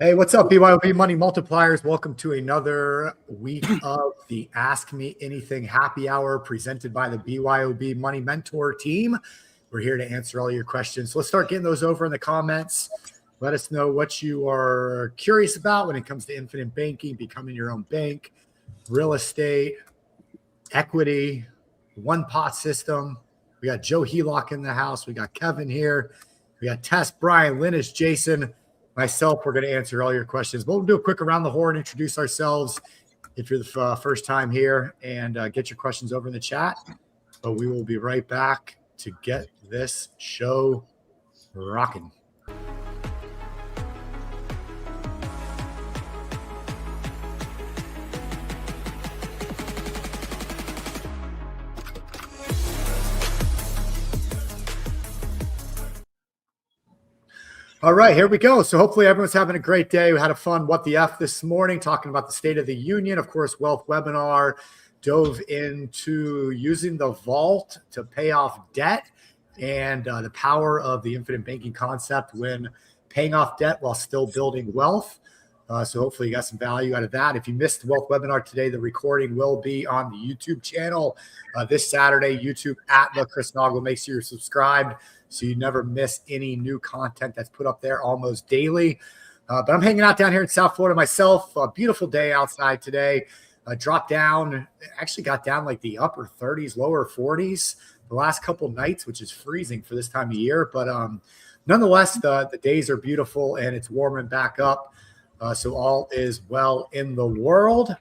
Hey, what's up, BYOB Money Multipliers? Welcome to another week of the Ask Me Anything Happy Hour presented by the BYOB Money Mentor team. We're here to answer all your questions. So let's start getting those over in the comments. Let us know what you are curious about when it comes to infinite banking, becoming your own bank, real estate, equity, one pot system. We got Joe Helock in the house. We got Kevin here. We got Tess, Brian, Linus, Jason, myself. We're going to answer all your questions. But we'll do a quick around the horn, introduce ourselves if you're the first time here, and get your questions over in the chat. But we will be right back to get this show rocking. All right, here we go. So hopefully everyone's having a great day. We had a fun What the F this morning, talking about the State of the Union. Of course, Wealth Webinar dove into using the vault to pay off debt and the power of the infinite banking concept when paying off debt while still building wealth. So hopefully you got some value out of that. If you missed the Wealth Webinar today, the recording will be on the YouTube channel this Saturday, YouTube at the Chris Noggle. Make sure you're subscribed so you never miss any new content that's put up there almost daily. But I'm hanging out down here in South Florida myself. A beautiful day outside today. Dropped down, actually got down like the upper 30s, lower 40s the last couple nights, which is freezing for this time of year. But nonetheless, the days are beautiful and it's warming back up. So all is well in the world.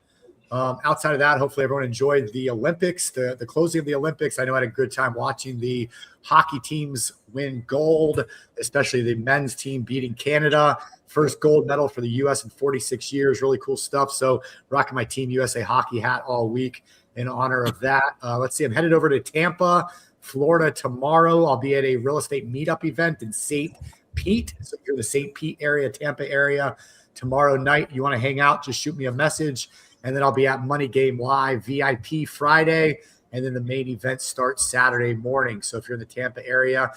Outside of that, hopefully everyone enjoyed the Olympics, the closing of the Olympics. I know I had a good time watching the hockey teams win gold, especially the men's team beating Canada. First gold medal for the U.S. in 46 years. Really cool stuff. So rocking my Team USA hockey hat all week in honor of that. Let's see. I'm headed over to Tampa, Florida tomorrow. I'll be at a real estate meetup event in St. Pete. So if you're in the St. Pete area, Tampa area, tomorrow night, you want to hang out, just shoot me a message. And then I'll be at Money Game Live VIP Friday. And then the main event starts Saturday morning. So if you're in the Tampa area,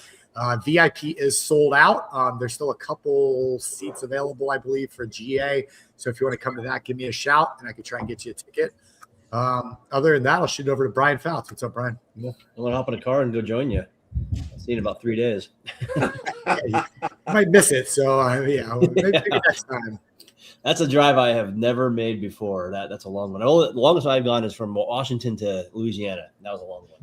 VIP is sold out. There's still a couple seats available, I believe, for GA. So if you want to come to that, give me a shout and I can try and get you a ticket. Other than that, I'll shoot it over to Brian Fouts. What's up, Brian? I'm going to hop in a car and go join you. I'll see you in about 3 days. You might miss it. So, maybe next time. That's a drive I have never made before. That's a long one. The longest I've gone is from Washington to Louisiana. That was a long one.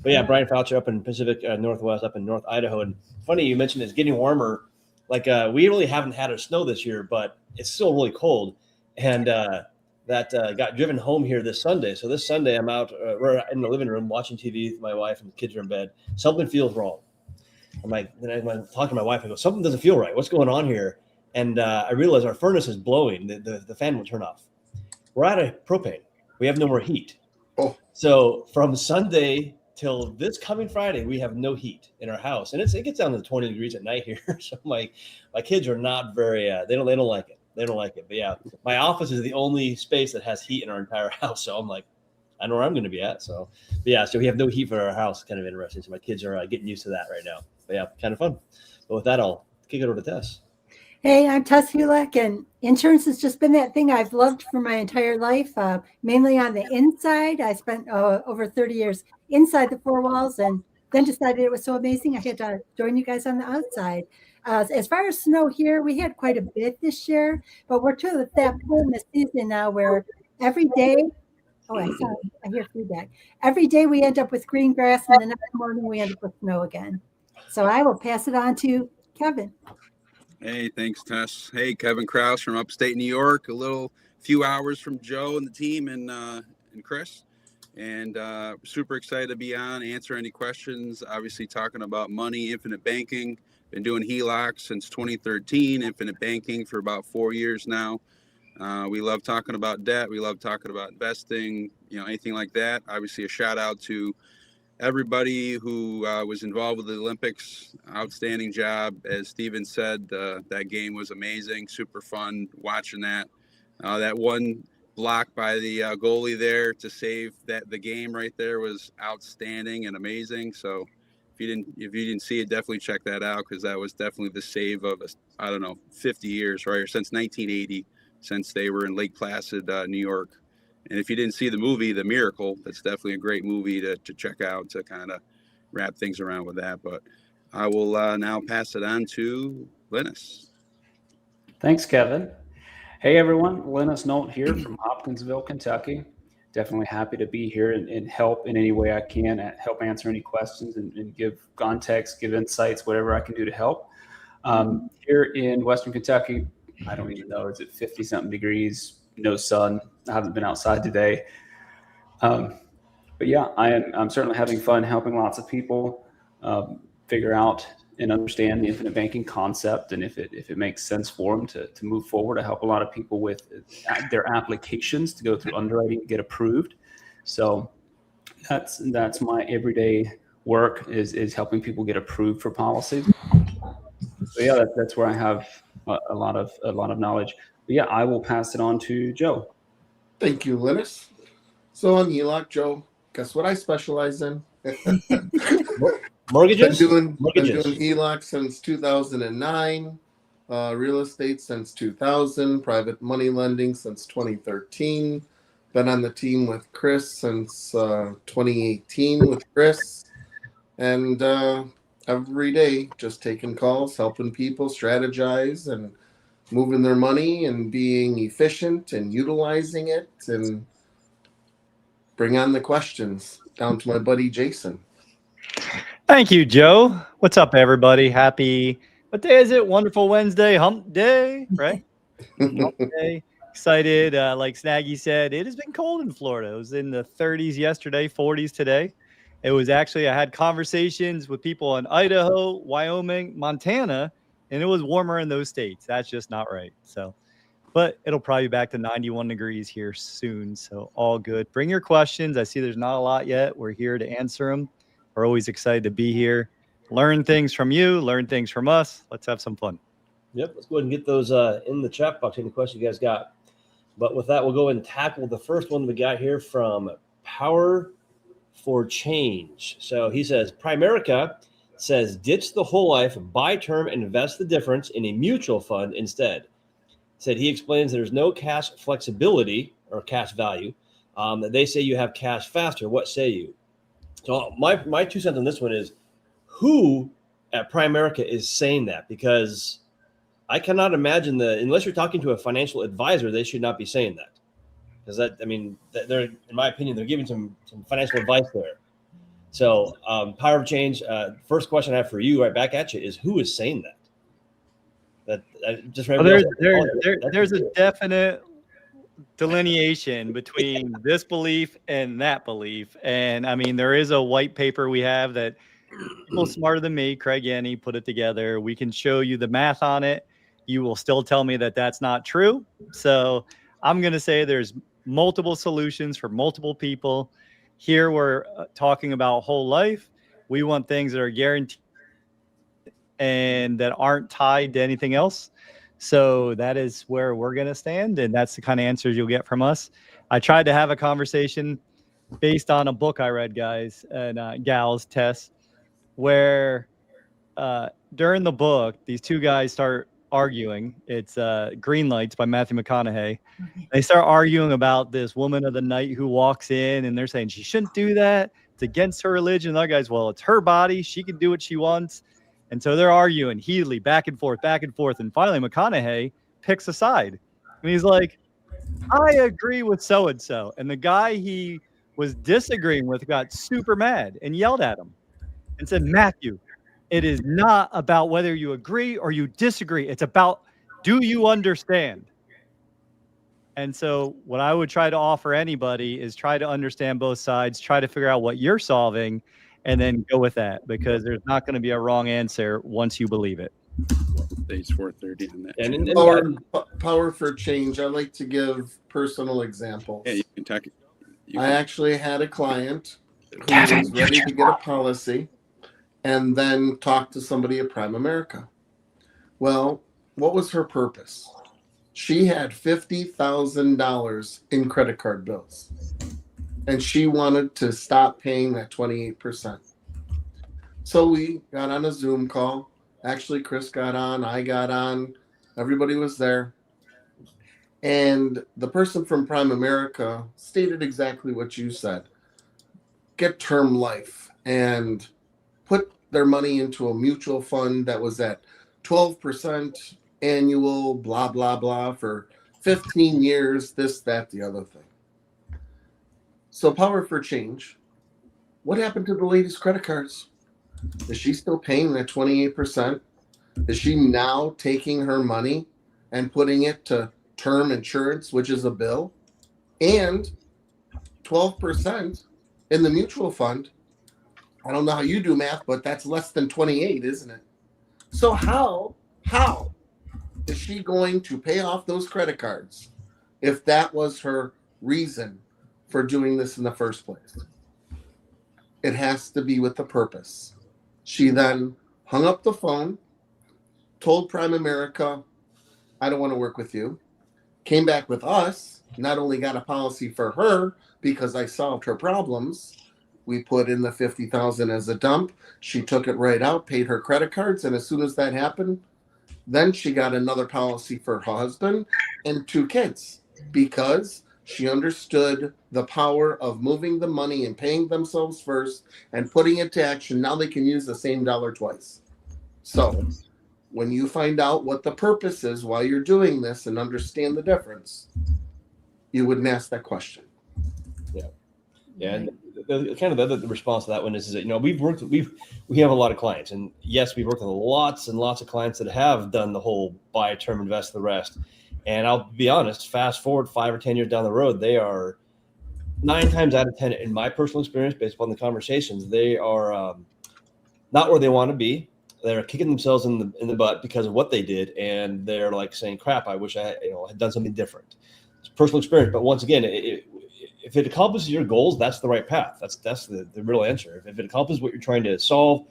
But yeah, Brian Foucher up in Pacific Northwest, up in North Idaho. And funny you mentioned it's getting warmer. Like we really haven't had a snow this year, but it's still really cold. And that got driven home here this Sunday. So this Sunday I'm out we're in the living room watching TV with my wife and the kids are in bed. Something feels wrong. Then I'm talking to my wife. I go, something doesn't feel right. What's going on here? And I realized our furnace is blowing. The fan will turn off. We're out of propane. We have no more heat. Oh. So from Sunday till this coming Friday, we have no heat in our house. And it gets down to 20 degrees at night here. So my kids are not very, they don't like it. They don't like it. But yeah, my office is the only space that has heat in our entire house. So I'm like, I know where I'm going to be at. So we have no heat for our house. Kind of interesting. So my kids are getting used to that right now. But yeah, kind of fun. But with that, I'll kick it over to Tess. Hey, I'm Tess Hulek, and insurance has just been that thing I've loved for my entire life, mainly on the inside. I spent over 30 years inside the four walls and then decided it was so amazing I had to join you guys on the outside. As far as snow here, we had quite a bit this year, but we're to that point in the season now where every day, I hear feedback. Every day we end up with green grass, and the next morning we end up with snow again. So I will pass it on to Kevin. Hey, thanks, Tess. Hey, Kevin Krause from upstate New York, few hours from Joe and the team and Chris. And super excited to be on, answer any questions. Obviously talking about money, infinite banking. Been doing HELOC since 2013, infinite banking for about 4 years now. We love talking about debt. We love talking about investing, anything like that. Obviously a shout out to everybody who was involved with the Olympics. Outstanding job. As Steven said, that game was amazing, super fun watching that. That one block by the goalie there to save the game right there was outstanding and amazing. So if you didn't see it, definitely check that out, because that was definitely the save of, I don't know, 50 years, right? Or since 1980, since they were in Lake Placid, New York. And if you didn't see the movie, The Miracle, that's definitely a great movie to check out, to kind of wrap things around with that. But I will now pass it on to Linus. Thanks, Kevin. Hey, everyone. Linus Nolt here from Hopkinsville, Kentucky. Definitely happy to be here and help in any way I can, help answer any questions and give context, give insights, whatever I can do to help. Here in Western Kentucky, I don't even know, is it 50-something degrees, no sun. I haven't been outside today. But yeah, I'm certainly having fun helping lots of people figure out and understand the infinite banking concept, and if it makes sense for them to move forward. I help a lot of people with their applications to go through underwriting and get approved. So that's my everyday work is helping people get approved for policies. So yeah, that's where I have a lot of knowledge. But yeah, I will pass it on to Joe. Thank you, Linus. So on HELOC, Joe, guess what I specialize in? Mortgages? Been doing HELOC since 2009, real estate since 2000, private money lending since 2013. Been on the team with Chris since 2018 with Chris. And every day just taking calls, helping people strategize and moving their money and being efficient and utilizing it, and bring on the questions down to my buddy Jason. Thank you, Joe. What's up, everybody? Happy, what day is it? Wonderful Wednesday, hump day, right? Hump day. Excited. Like Snaggy said, it has been cold in Florida. It was in the 30s yesterday, 40s today. It was actually, I had conversations with people in Idaho, Wyoming, Montana, and it was warmer in those states. That's just not right. So, but it'll probably be back to 91 degrees here soon. So all good. Bring your questions. I see there's not a lot yet. We're here to answer them. We're always excited to be here. Learn things from you, learn things from us. Let's have some fun. Yep, let's go ahead and get those in the chat box, any questions you guys got. But with that, we'll go ahead and tackle the first one we got here from Power for Change. So he says, Primerica says, ditch the whole life, buy term, and invest the difference in a mutual fund instead. Said he explains there's no cash flexibility or cash value. They say you have cash faster. What say you? So my 2 cents on this one is, who at Primerica is saying that? Because I cannot imagine unless you're talking to a financial advisor, they should not be saying that. Because they're, in my opinion, they're giving some financial advice there. So Power of Change, first question I have for you right back at you is, who is saying that? Just there's a definite delineation between this belief and that belief. And I mean, there is a white paper we have that people smarter than me, Craig Yenny, put it together. We can show you the math on it. You will still tell me that that's not true. So I'm going to say there's multiple solutions for multiple people. Here we're talking about whole life. We want things that are guaranteed and that aren't tied to anything else. So that is where we're going to stand. And that's the kind of answers you'll get from us. I tried to have a conversation based on a book I read, guys and gals, Tess, where during the book, these two guys start arguing. It's Green Lights by Matthew McConaughey. They start arguing about this woman of the night who walks in, and they're saying she shouldn't do that. It's against her religion. And the other guy's, well, it's her body. She can do what she wants. And so they're arguing heatedly back and forth. And finally, McConaughey picks a side. And he's like, I agree with so-and-so. And the guy he was disagreeing with got super mad and yelled at him and said, Matthew, it is not about whether you agree or you disagree. It's about, do you understand? And so what I would try to offer anybody is try to understand both sides, try to figure out what you're solving, and then go with that, because there's not going to be a wrong answer once you believe it. It's 4:30 on that. Power for Change. I like to give personal examples. Yeah, you can talk. I actually had a client who was ready to get a policy and then talk to somebody at Primerica. Well, what was her purpose? She had $50,000 in credit card bills, and she wanted to stop paying that 28%. So we got on a Zoom call. Actually, Chris got on, I got on, everybody was there. And the person from Prime America stated exactly what you said. Get term life and put their money into a mutual fund that was at 12% annual, blah, blah, blah, for 15 years, this, that, the other thing. So, power for change. What happened to the lady's credit cards? Is she still paying that 28%? Is she now taking her money and putting it to term insurance, which is a bill, and 12% in the mutual fund? I don't know how you do math, but that's less than 28, isn't it? So how is she going to pay off those credit cards if that was her reason for doing this in the first place? It has to be with a purpose. She then hung up the phone, told Prime America, I don't want to work with you. Came back with us, not only got a policy for her because I solved her problems. We put in the $50,000 as a dump. She took it right out, paid her credit cards, and as soon as that happened, then she got another policy for her husband and 2 kids because she understood the power of moving the money and paying themselves first and putting it to action. Now they can use the same dollar twice. So when you find out what the purpose is while you're doing this and understand the difference, you wouldn't ask that question. Yeah, and the kind of the other response to that one is that, you know, we have a lot of clients, and yes, we've worked with lots and lots of clients that have done the whole buy, term, invest the rest. And I'll be honest, fast forward 5 or 10 years down the road, they are 9 times out of 10, in my personal experience, based upon the conversations, they are not where they want to be. They're kicking themselves in the butt because of what they did, and they're like saying, "Crap, I wish I had done something different." It's personal experience, but once again, if it accomplishes your goals, that's the right path. That's the real answer. If it accomplishes what you're trying to solve,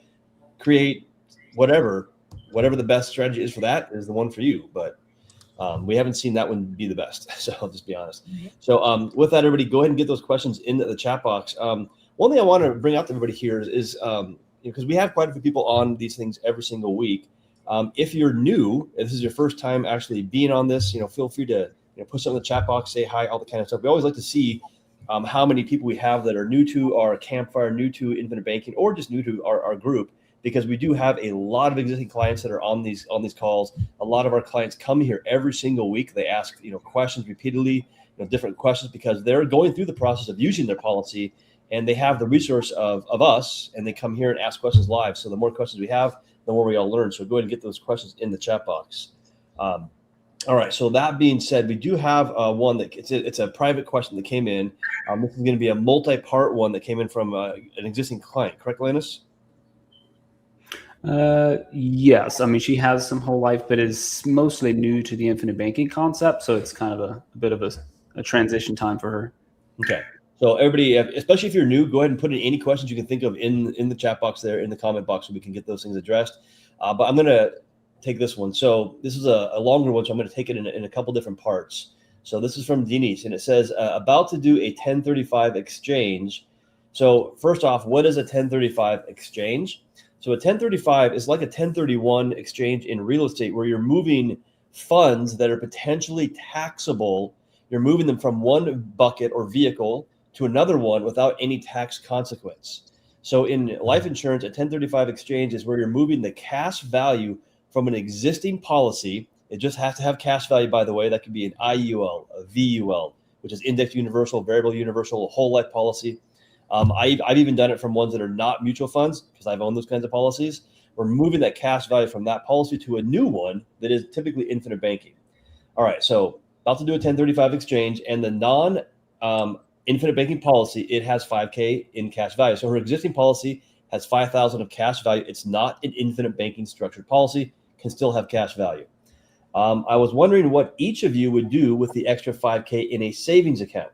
create, whatever the best strategy is for that is the one for you. But we haven't seen that one be the best. So I'll just be honest. So with that, everybody, go ahead and get those questions in the chat box. One thing I want to bring out to everybody here is because we have quite a few people on these things every single week. If you're new, if this is your first time actually being on this, feel free to put something in the chat box, say hi, all the kind of stuff. We always like to see how many people we have that are new to our campfire, new to infinite banking, or just new to our group, because we do have a lot of existing clients that are on these calls. A lot of our clients come here every single week. They ask questions repeatedly, different questions, because they're going through the process of using their policy, and they have the resource of us, and they come here and ask questions live. So the more questions we have, the more we all learn. So go ahead and get those questions in the chat box. All right. So that being said, we do have one that it's a private question that came in. This is going to be a multi-part one that came in from an existing client. Correct, Linus? Yes. I mean, she has some whole life, but is mostly new to the infinite banking concept. So it's kind of a bit of a transition time for her. Okay. So everybody, especially if you're new, go ahead and put in any questions you can think of in the chat box there, in the comment box, so we can get those things addressed. But I'm going to take this one. So this is a longer one, so I'm going to take it in a couple different parts. So this is from Denise, and it says, about to do a 1035 exchange. So first off, what is a 1035 exchange? So a 1035 is like a 1031 exchange in real estate, where you're moving funds that are potentially taxable. You're moving them from one bucket or vehicle to another one without any tax consequence. So in life insurance, a 1035 exchange is where you're moving the cash value from an existing policy. It just has to have cash value, by the way. That could be an IUL, a VUL, which is index universal, variable universal, whole life policy. I've even done it from ones that are not mutual funds, because I've owned those kinds of policies. We're moving that cash value from that policy to a new one that is typically infinite banking. All right, so about to do a 1035 exchange, and the non-infinite banking policy, it has $5,000 in cash value. So her existing policy has $5,000 of cash value. It's not an infinite banking structured policy, can still have cash value. I was wondering what each of you would do with the extra $5,000 in a savings account.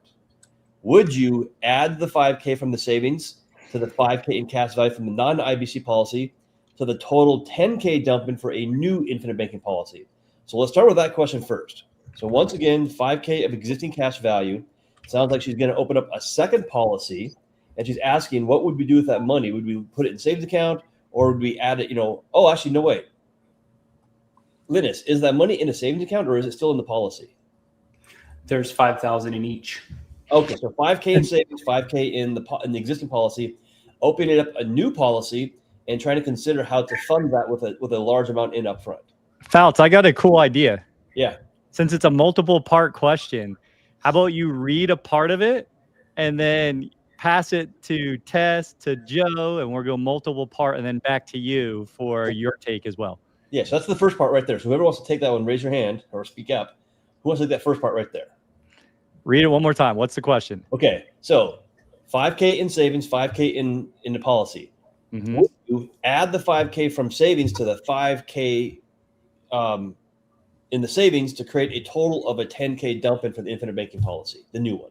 Would you add the $5,000 from the savings to the $5,000 in cash value from the non-IBC policy to the total $10,000 dump in for a new infinite banking policy? So let's start with that question first. So once again, $5,000 of existing cash value. Sounds like she's going to open up a second policy, and she's asking, what would we do with that money? Would we put it in savings account, or would we add it? Oh, actually, no, wait. Linus, is that money in a savings account or is it still in the policy? There's 5,000 in each. Okay, so 5K in savings, 5K in the existing policy, opening up a new policy and trying to consider how to fund that with a large amount in upfront. Fouts, I got a cool idea. Yeah. Since it's a multiple part question, how about you read a part of it and then pass it to Tess, to Joe, and we'll go multiple part and then back to you for your take as well. Yeah, so that's the first part right there. So whoever wants to take that one, raise your hand or speak up. Who wants to take that first part right there? Read it one more time. What's the question? Okay, so 5K in savings, 5K in the policy. Mm-hmm. You add the 5K from savings to the 5K in the savings to create a total of a 10K dump in for the infinite banking policy, the new one.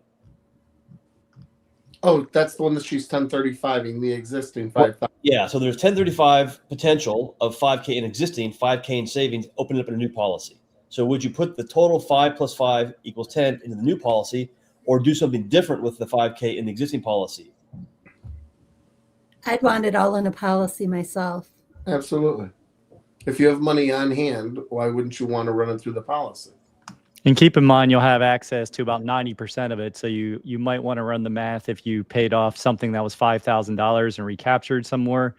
Oh, that's the one that she's 1035ing the existing 5,000. Yeah, so there's 1035 potential of 5K in existing, 5K in savings, open up in a new policy. So would you put the total 5 plus 5 equals 10 into the new policy, or do something different with the 5K in the existing policy? I'd want it all in a policy myself. Absolutely. If you have money on hand, why wouldn't you want to run it through the policy? And keep in mind, you'll have access to about 90% of it. So you might want to run the math if you paid off something that was $5,000 and recaptured some more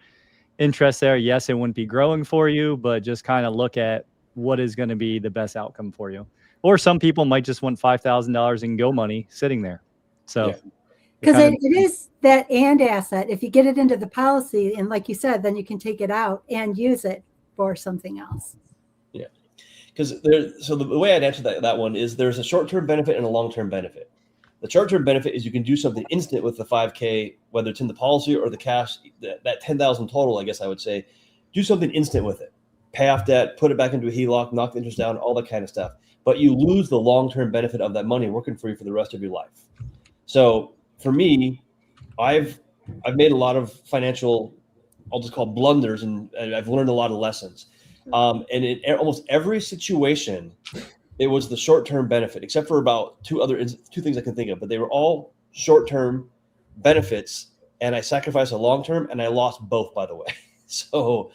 interest there. Yes, it wouldn't be growing for you, but just kind of look at what is going to be the best outcome for you. Or some people might just want $5,000 in go money sitting there. So because it is that and asset. If you get it into the policy, and like you said, then you can take it out and use it for something else. Yeah. Because so the way I'd answer that one is there's a short-term benefit and a long-term benefit. The short-term benefit is you can do something instant with the 5K, whether it's in the policy or the cash, that 10,000 total, I guess I would say, do something instant with it. Pay off debt, put it back into a HELOC, knock the interest down, all that kind of stuff. But you lose the long-term benefit of that money working for you for the rest of your life. So for me, I've made a lot of financial, I'll just call blunders, and I've learned a lot of lessons. And in almost every situation, it was the short-term benefit, except for about two things I can think of, but they were all short-term benefits, and I sacrificed a long-term, and I lost both, by the way. So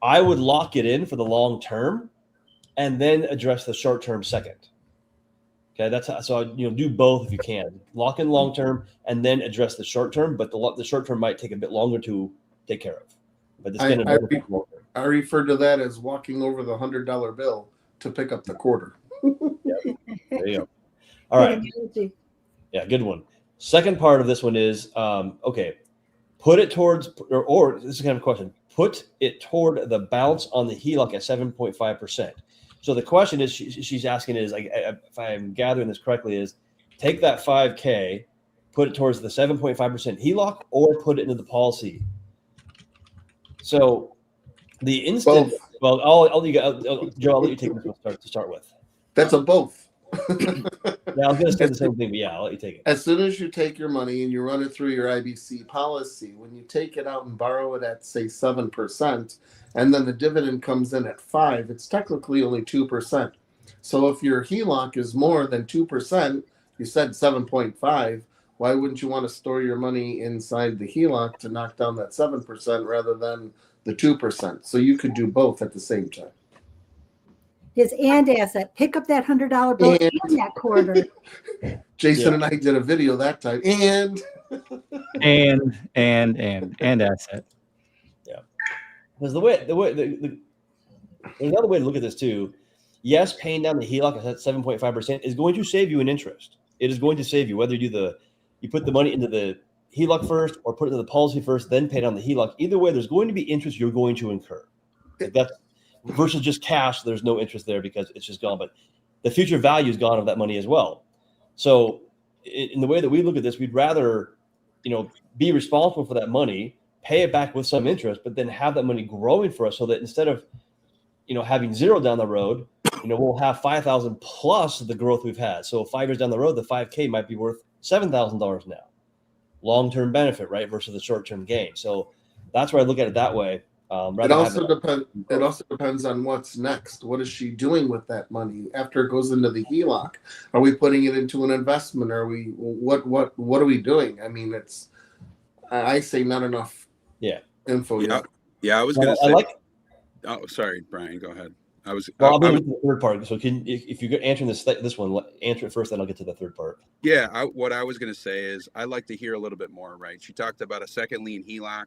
I would lock it in for the long-term, and then address the short-term second. Okay, that's how, so do both if you can. Lock in long-term, and then address the short-term, but the short-term might take a bit longer to take care of. But it's going to I refer to that as walking over the $100 bill to pick up the quarter. Yep. There you go. All right. Yeah, good one. Second part of this one is, okay, put it towards, or this is kind of a question, put it toward the balance on the HELOC at 7.5%. So the question is, she's asking is, if I'm gathering this correctly, is take that 5K, put it towards the 7.5% HELOC, or put it into the policy. So the instant, both. Well, Joe, I'll let you take this one to start with. That's a both. Yeah, I was going to say the same thing, but yeah, I'll let you take it. As soon as you take your money and you run it through your IBC policy, when you take it out and borrow it at, say, 7%, and then the dividend comes in at 5%, it's technically only 2%. So if your HELOC is more than 2%, you said 7.5%, why wouldn't you want to store your money inside the HELOC to knock down that 7% rather than the 2%? So you could do both at the same time. His and asset. Pick up that $100 bill and that quarter. Jason and I did a video that time. And asset. Yeah. Because there's another way to look at this too. Yes, paying down the HELOC at 7.5% is going to save you in interest. It is going to save you whether you put the money into the HELOC first or put it into the policy first, then pay down the HELOC. Either way, there's going to be interest you're going to incur. That's versus just cash. There's no interest there because it's just gone. But the future value is gone of that money as well. So in the way that we look at this, we'd rather, be responsible for that money, pay it back with some interest, but then have that money growing for us so that instead of, having zero down the road, we'll have 5,000 plus the growth we've had. So 5 years down the road, the 5K might be worth $7,000 now. Long-term benefit, right? Versus the short-term gain. So that's where I look at it that way. It also depends on what's next. What is she doing with that money after it goes into the HELOC? Are we putting it into an investment? Are we what are we doing? I mean, I say not enough info yet. Yeah, I was going to I say. like. Oh, sorry, Brian. Go ahead. Well, I'll move to the third part. So if you're answering this one, answer it first, then I'll get to the third part. Yeah, what I was going to say is I'd like to hear a little bit more, right? She talked about a second lien HELOC.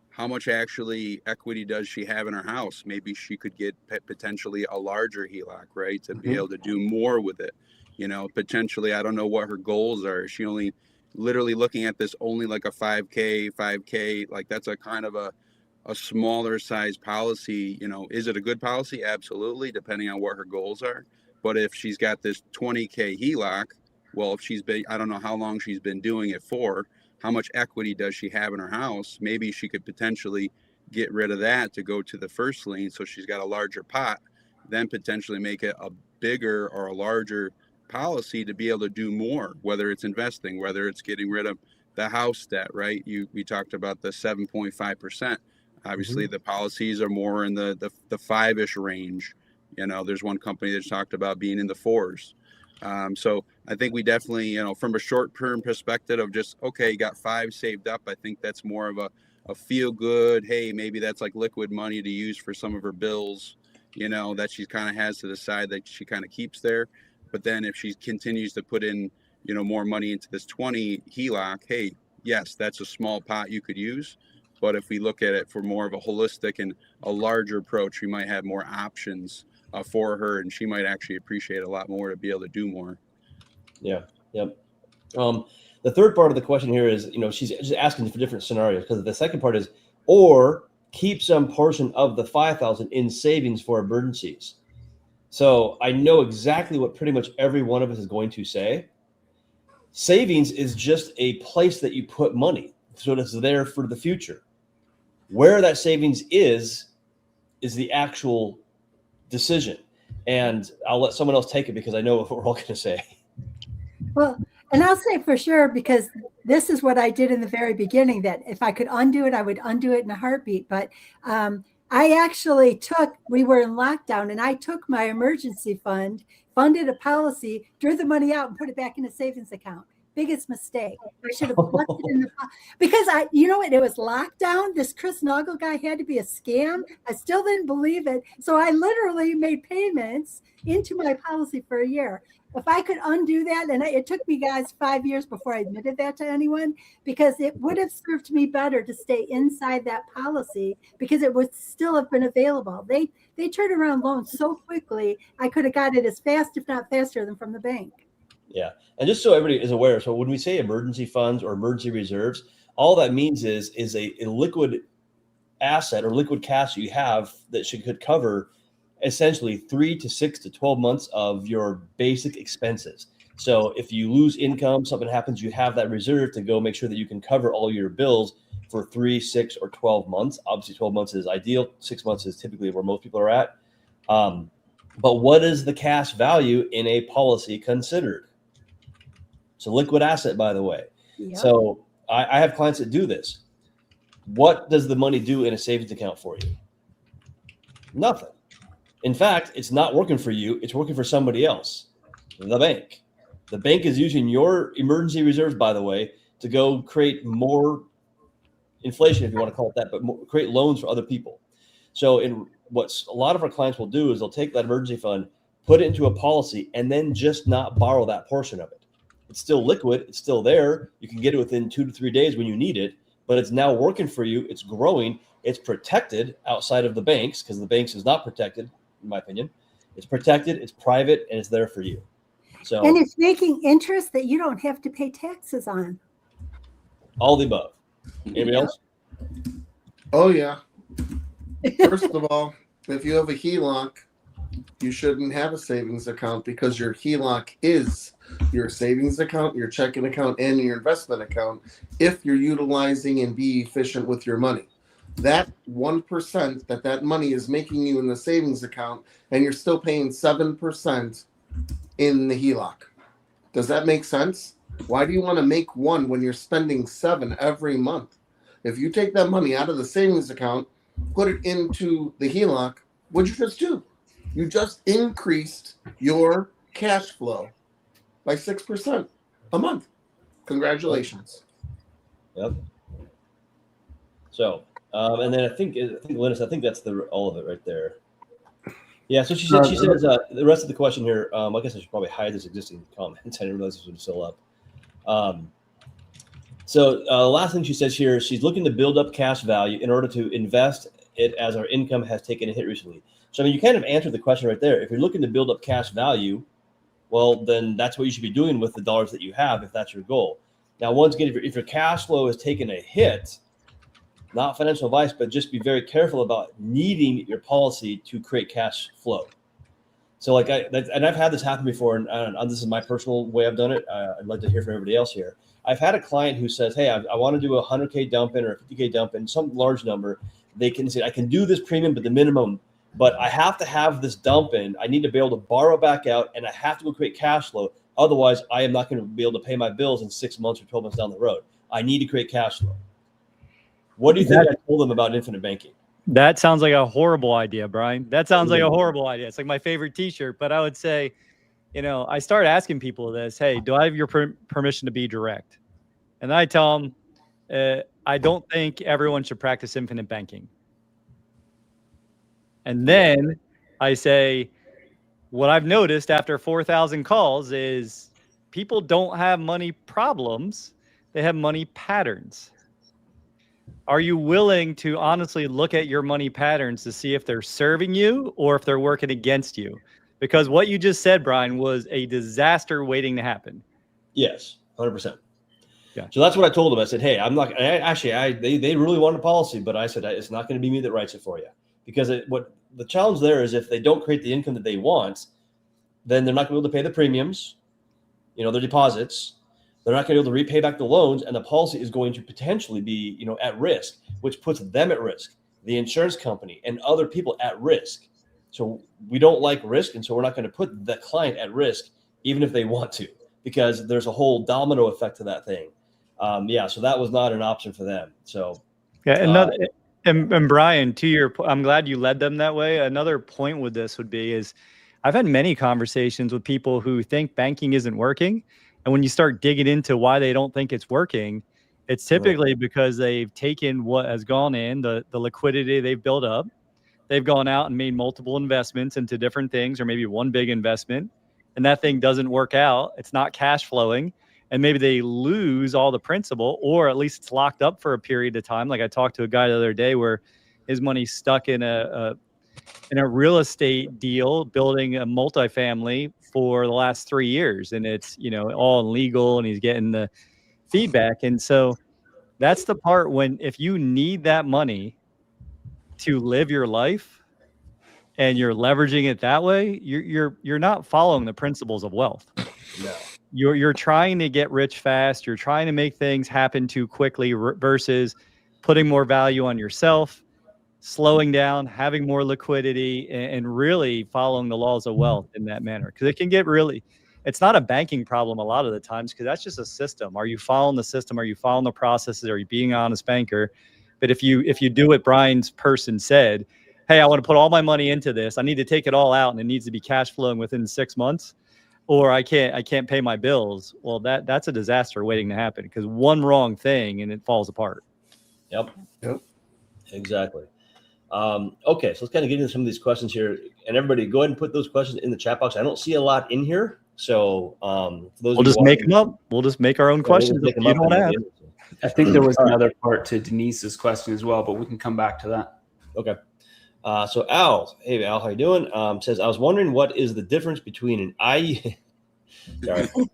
How much actually equity does she have in her house? Maybe she could get potentially a larger HELOC, right? To be able to do more with it. You know, potentially, I don't know what her goals are. Is she only literally looking at this only like a 5K, like that's a kind of a smaller size policy. You know, is it a good policy? Absolutely, depending on what her goals are. But if she's got this 20K HELOC, well, if she's been, I don't know how long she's been doing it for, how much equity does she have in her house? Maybe she could potentially get rid of that to go to the first lien. So she's got a larger pot, then potentially make it a bigger or a larger policy to be able to do more, whether it's investing, whether it's getting rid of the house debt, right? We talked about the 7.5%. Obviously, the policies are more in the 5-ish range. You know, there's one company that's talked about being in the 4s. So I think we definitely, you know, from a short-term perspective of just, okay, you got 5 saved up, I think that's more of a feel good. Hey, maybe that's like liquid money to use for some of her bills, you know, that she kind of has to the side that she kind of keeps there. But then if she continues to put in, you know, more money into this 20 HELOC, hey, yes, that's a small pot you could use. But if we look at it for more of a holistic and a larger approach, we might have more options for her, and she might actually appreciate a lot more to be able to do more. Yeah. Yep. The third part of the question here is, you know, she's just asking for different scenarios, because the second part is, or keep some portion of the 5,000 in savings for emergencies. So I know exactly what pretty much every one of us is going to say. Savings is just a place that you put money, so it's there for the future. Where that savings is the actual decision. And I'll let someone else take it, because I know what we're all going to say. Well, and I'll say for sure, because this is what I did in the very beginning, that if I could undo it, I would undo it in a heartbeat. But I actually we were in lockdown, and I took my emergency fund, funded a policy, drew the money out, and put it back in a savings account. Biggest mistake. I should have left it in the, because you know what? It was lockdown. This Chris Noggle guy had to be a scam. I still didn't believe it. So I literally made payments into my policy for a year. If I could undo that, and it took me guys 5 years before I admitted that to anyone, because it would have served me better to stay inside that policy, because it would still have been available. They turn around loans so quickly. I could have got it as fast, if not faster, than from the bank. Yeah. And just so everybody is aware, so when we say emergency funds or emergency reserves, all that means is a liquid asset or liquid cash you have that could cover essentially 3 to 6 to 12 months of your basic expenses. So if you lose income, something happens, you have that reserve to go make sure that you can cover all your bills for 3, 6, or 12 months. Obviously, 12 months is ideal. 6 months is typically where most people are at. But what is the cash value in a policy considered? It's a liquid asset, by the way. Yep. So I have clients that do this. What does the money do in a savings account for you? Nothing. In fact, it's not working for you. It's working for somebody else, the bank. The bank is using your emergency reserves, by the way, to go create more inflation, if you want to call it that, but create loans for other people. So what a lot of our clients will do is they'll take that emergency fund, put it into a policy, and then just not borrow that portion of it. It's still liquid. It's still there. You can get it within 2 to 3 days when you need it, but it's now working for you. It's growing. It's protected outside of the banks, because the banks is not protected, in my opinion. It's protected, it's private, and it's there for you. So, and it's making interest that you don't have to pay taxes on. All the above. Anybody else? Oh, yeah. First of all, if you have a HELOC, you shouldn't have a savings account, because your HELOC is your savings account, your checking account, and your investment account if you're utilizing and be efficient with your money. That 1% that money is making you in the savings account, and you're still paying 7% in the HELOC. Does that make sense? Why do you want to make 1 when you're spending 7 every month? If you take that money out of the savings account, put it into the HELOC, what'd you just do? You just increased your cash flow by 6% a month. Congratulations. Yep. So And then I think Linus, I think that's all of it right there. Yeah. So she says the rest of the question here. I guess I should probably hide this existing comments. I didn't realize this was still up. So the last thing she says here, she's looking to build up cash value in order to invest it as our income has taken a hit recently. So, I mean, you kind of answered the question right there. If you're looking to build up cash value, well, then that's what you should be doing with the dollars that you have if that's your goal. Now, once again, if your cash flow has taken a hit, not financial advice, but just be very careful about needing your policy to create cash flow. So like I've had this happen before, and this is my personal way I've done it. I'd like to hear from everybody else here. I've had a client who says, hey, I want to do a 100K dump in or a 50K dump in, some large number. They can say, I can do this premium, but the minimum, but I have to have this dump in. I need to be able to borrow back out, and I have to go create cash flow. Otherwise, I am not going to be able to pay my bills in 6 months or 12 months down the road. I need to create cash flow. What do you think I told them about infinite banking? That sounds like a horrible idea, Brian. That sounds like a horrible idea. It's like my favorite t-shirt, but I would say, I start asking people this, hey, do I have your permission to be direct? And I tell them, I don't think everyone should practice infinite banking. And then I say, what I've noticed after 4,000 calls is people don't have money problems. They have money patterns. Are you willing to honestly look at your money patterns to see if they're serving you or if they're working against you? Because what you just said, Brian, was a disaster waiting to happen. Yes, 100%. Yeah. So that's what I told them. I said, hey, they really want a policy, but I said, it's not going to be me that writes it for you. Because what the challenge there is if they don't create the income that they want, then they're not going to be able to pay the premiums, their deposits. They're not going to be able to repay back the loans, and the policy is going to potentially be, at risk, which puts them at risk, the insurance company and other people at risk. So we don't like risk, and so we're not going to put the client at risk, even if they want to, because there's a whole domino effect to that thing. So that was not an option for them. So yeah, and Brian, to your point, I'm glad you led them that way. Another point with this would be is I've had many conversations with people who think banking isn't working. And when you start digging into why they don't think it's working, it's typically because they've taken what has gone in, the liquidity they've built up. They've gone out and made multiple investments into different things, or maybe one big investment, and that thing doesn't work out. It's not cash flowing. And maybe they lose all the principal, or at least it's locked up for a period of time. Like I talked to a guy the other day where his money's stuck in a real estate deal, building a multifamily for the last 3 years. And it's, all legal, and he's getting the feedback. And so that's the part when, if you need that money to live your life and you're leveraging it that way, you're not following the principles of wealth. No. You're trying to get rich fast. You're trying to make things happen too quickly versus putting more value on yourself, slowing down, having more liquidity, and really following the laws of wealth in that manner. Because it can get it's not a banking problem a lot of the times, because that's just a system. Are you following the system? Are you following the processes? Are you being an honest banker? But if you do what Brian's person said, hey, I want to put all my money into this. I need to take it all out, and it needs to be cash flowing within 6 months. Or I can't pay my bills. Well, that's a disaster waiting to happen, because one wrong thing and it falls apart. Yep. Exactly. Okay, so let's kind of get into some of these questions here, and everybody go ahead and put those questions in the chat box. I don't see a lot in here, so we'll just make them up. We'll just make our own questions. We'll you don't have. I think there was another part to Denise's question as well, but we can come back to that. Okay. So Al, hey Al, how you doing? Says, I was wondering what is the difference between an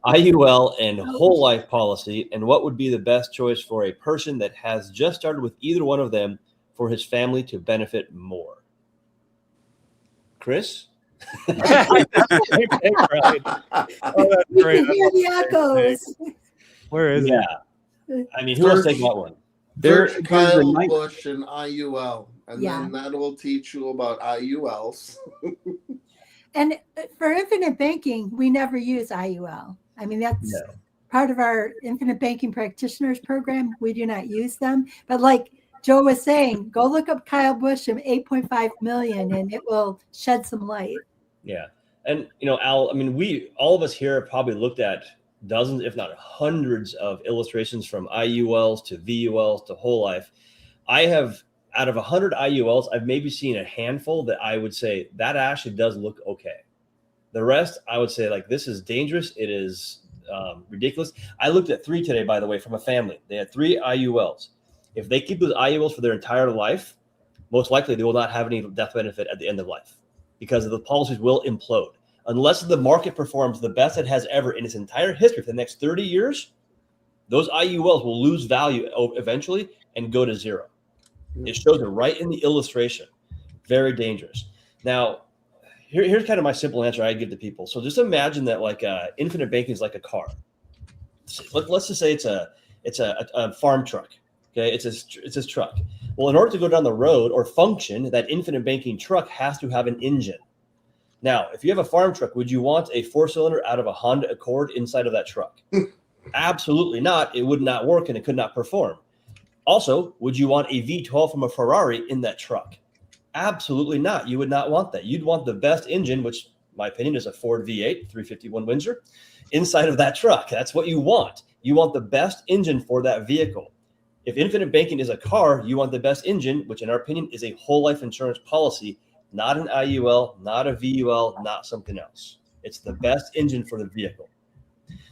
IUL and whole life policy, and what would be the best choice for a person that has just started with either one of them for his family to benefit more? Chris? Oh, that's great. You can hear the echoes. Where is it? I mean, who else take that one? There's Kyle Bush and IUL, and Yeah. then that will teach you about IULs. And for infinite banking, we never use IUL. I mean, that's part of our infinite banking practitioners program. We do not use them. But like Joe was saying, go look up Kyle Bush and 8.5 million, and it will shed some light. Yeah. And, Al, I mean, all of us here have probably looked at dozens, if not hundreds of illustrations from IULs to VULs to whole life. I have out of 100 IULs, I've maybe seen a handful that I would say that actually does look okay. The rest, I would say, like, this is dangerous. It is ridiculous. I looked at 3 today, by the way, from a family. They had 3 IULs. If they keep those IULs for their entire life, most likely they will not have any death benefit at the end of life because the policies will implode. Unless the market performs the best it has ever in its entire history for the next 30 years, those IULs will lose value eventually and go to zero. It shows it right in the illustration. Very dangerous. Now, here's kind of my simple answer I give to people. So just imagine that like infinite banking is like a car. Let's just say it's a farm truck. Okay, it's this truck. Well, in order to go down the road or function, that infinite banking truck has to have an engine. Now, if you have a farm truck, would you want a 4-cylinder out of a Honda Accord inside of that truck? Absolutely not. It would not work and it could not perform. Also, would you want a V12 from a Ferrari in that truck? Absolutely not. You would not want that. You'd want the best engine, which, in my opinion, is a Ford V8 351 Windsor, inside of that truck. That's what you want. You want the best engine for that vehicle. If infinite banking is a car, you want the best engine, which in our opinion is a whole life insurance policy, not an IUL, not a VUL, not something else. It's the best engine for the vehicle.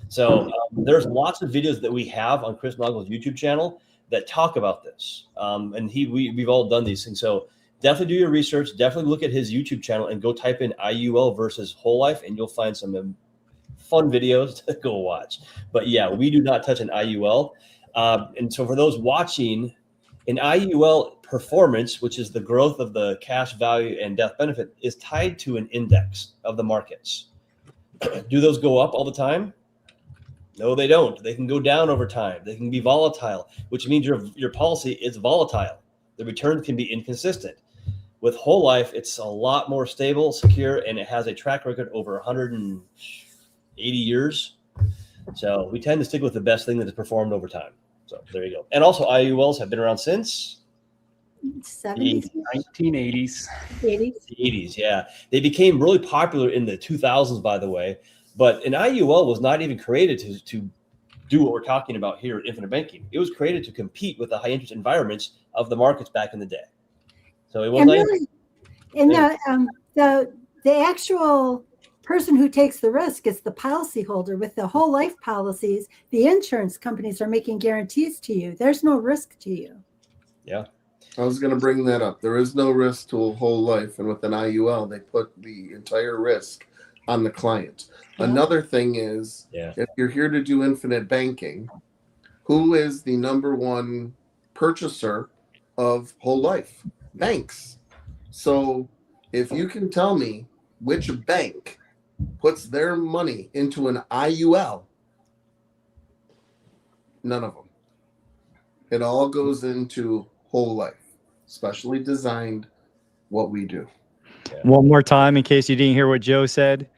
So there's lots of videos that we have on Chris Nagel's YouTube channel that talk about this. And we've all done these things. So definitely do your research. Definitely look at his YouTube channel and go type in IUL versus whole life, and you'll find some fun videos to go watch. But yeah, we do not touch an IUL. And so for those watching, an IUL performance, which is the growth of the cash value and death benefit, is tied to an index of the markets. Do those go up all the time? No, they don't. They can go down over time. They can be volatile, which means your policy is volatile. The return can be inconsistent. With whole life, it's a lot more stable, secure, and it has a track record over 180 years. So we tend to stick with the best thing that has performed over time. So there you go. And also IULs have been around since 70s, 1980s. 80s. the 80s. Yeah. They became really popular in the 2000s, by the way. But an IUL was not even created to do what we're talking about here at Infinite Banking. It was created to compete with the high interest environments of the markets back in the day. So it was And not really, and the actual person who takes the risk is the policyholder. With the whole life policies, the insurance companies are making guarantees to you. There's no risk to you. Yeah. I was going to bring that up. There is no risk to a whole life. And with an IUL, they put the entire risk on the client. Yeah. Another thing is, if you're here to do infinite banking, who is the number one purchaser of whole life? Banks. So if you can tell me which bank puts their money into an IUL, none of them. It all goes into whole life, specially designed what we do. One more time, in case you didn't hear what Joe said.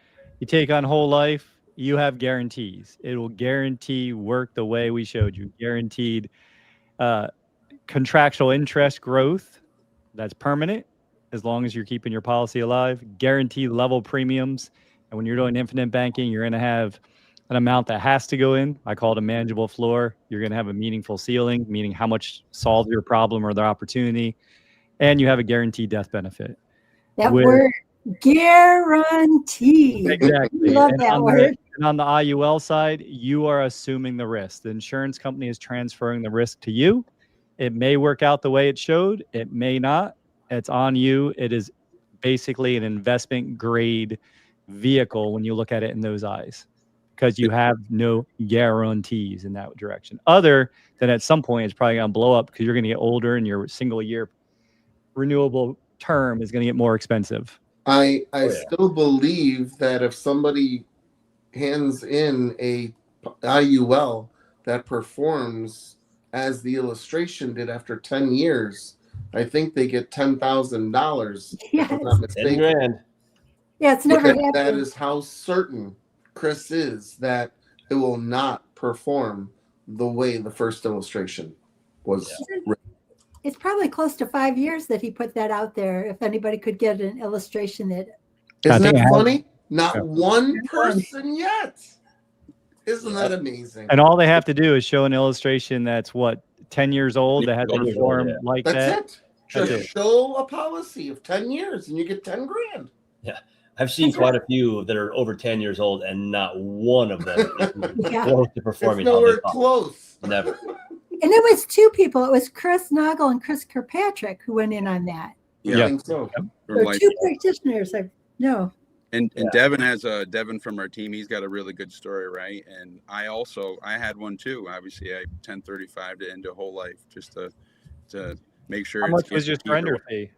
You take on whole life, you have guarantees. It will guarantee work the way we showed you. Guaranteed contractual interest growth that's permanent as long as you're keeping your policy alive. Guaranteed level premiums. And when you're doing infinite banking, you're going to have an amount that has to go in. I call it a manageable floor. You're going to have a meaningful ceiling, meaning how much solves your problem or the opportunity. And you have a guaranteed death benefit. That word, guaranteed. Exactly. Love that word. And on the IUL side, you are assuming the risk. The insurance company is transferring the risk to you. It may work out the way it showed. It may not. It's on you. It is basically an investment grade vehicle when you look at it in those eyes, because you have no guarantees in that direction, other than at some point it's probably going to blow up because you're going to get older and your single year renewable term is going to get more expensive. I still believe that if somebody hands in a IUL that performs as the illustration did after 10 years, I think they get $10,000. Yes. If I'm not mistaken. 10 grand. Yeah, it's never happened. That is how certain Chris is that it will not perform the way the first illustration was written. It's probably close to 5 years that he put that out there. If anybody could get an illustration that. Isn't that funny? Not one person yet. Isn't that amazing? And all they have to do is show an illustration that's 10 years old that has a form like That's that. it. Just show a policy of 10 years and you get 10 grand. Yeah. I've seen quite a few that are over 10 years old, and not one of them is close to performing. It's nowhere close. Never. And it was two people. It was Chris Noggle and Chris Kirkpatrick who went in on that. Yeah, I think so. So two practitioners. No. And Devin has Devin from our team. He's got a really good story, right? And I had one too. Obviously, I 1035 to end a whole life just to make sure. How much was your surrender fee?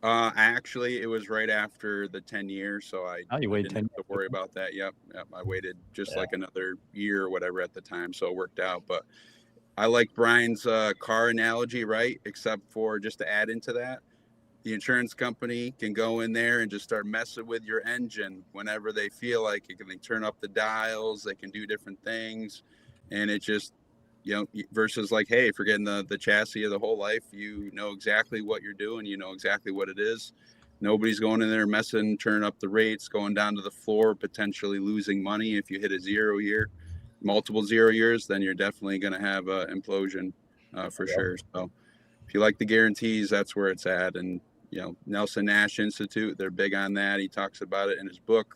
Actually, it was right after the 10 years, so you waited didn't have to worry about that. Yep. I waited just like another year or whatever at the time, so it worked out. But I like Brian's car analogy, right? Except for, just to add into that, the insurance company can go in there and just start messing with your engine whenever they feel like it. They turn up the dials, they can do different things, and it just, versus like, hey, if you're getting the chassis of the whole life, you know exactly what you're doing, you know exactly what it is. Nobody's going in there messing, turning up the rates, going down to the floor, potentially losing money. If you hit a 0 year, multiple 0 years, then you're definitely going to have an implosion for sure. So if you like the guarantees, that's where it's at. And Nelson Nash Institute, they're big on that. He talks about it in his book.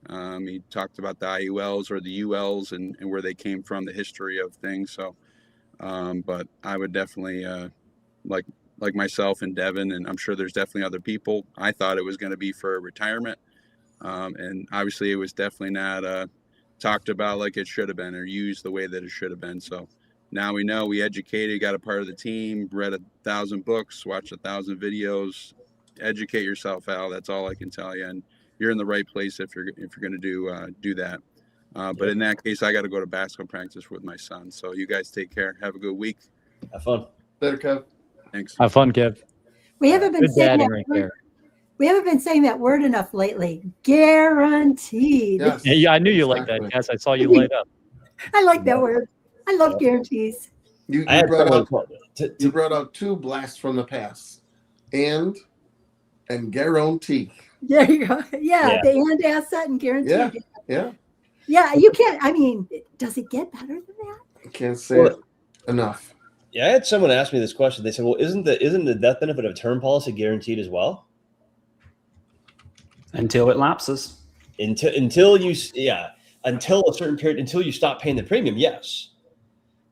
He talked about the IULs or the ULs and where they came from, the history of things. So, but I would definitely, like myself and Devin, and I'm sure there's definitely other people, I thought it was going to be for retirement. And obviously it was definitely not talked about like it should have been, or used the way that it should have been. So now we know, we educated, got a part of the team, read 1,000 books, watched 1,000 videos. Educate yourself, Al. That's all I can tell you. And you're in the right place if you're going to do that. But in that case, I got to go to basketball practice with my son. So you guys take care. Have a good week. Have fun. Later, Kev. Thanks. Have fun, Kev. We haven't been saying that right word. there. We haven't been saying that word enough lately. Guaranteed. Yes. Yeah, I knew you liked that. Yes, I saw you light up. I like that word. I love guarantees. You brought out two blasts from the past. And guarantee. There you go. Yeah, the and asset and guaranteed. Yeah. Yeah, you can't. I mean, does it get better than that? I can't say it enough. Yeah, I had someone ask me this question. They said, "Well, isn't the death benefit of term policy guaranteed as well?" Until it lapses. Until a certain period, until you stop paying the premium, yes.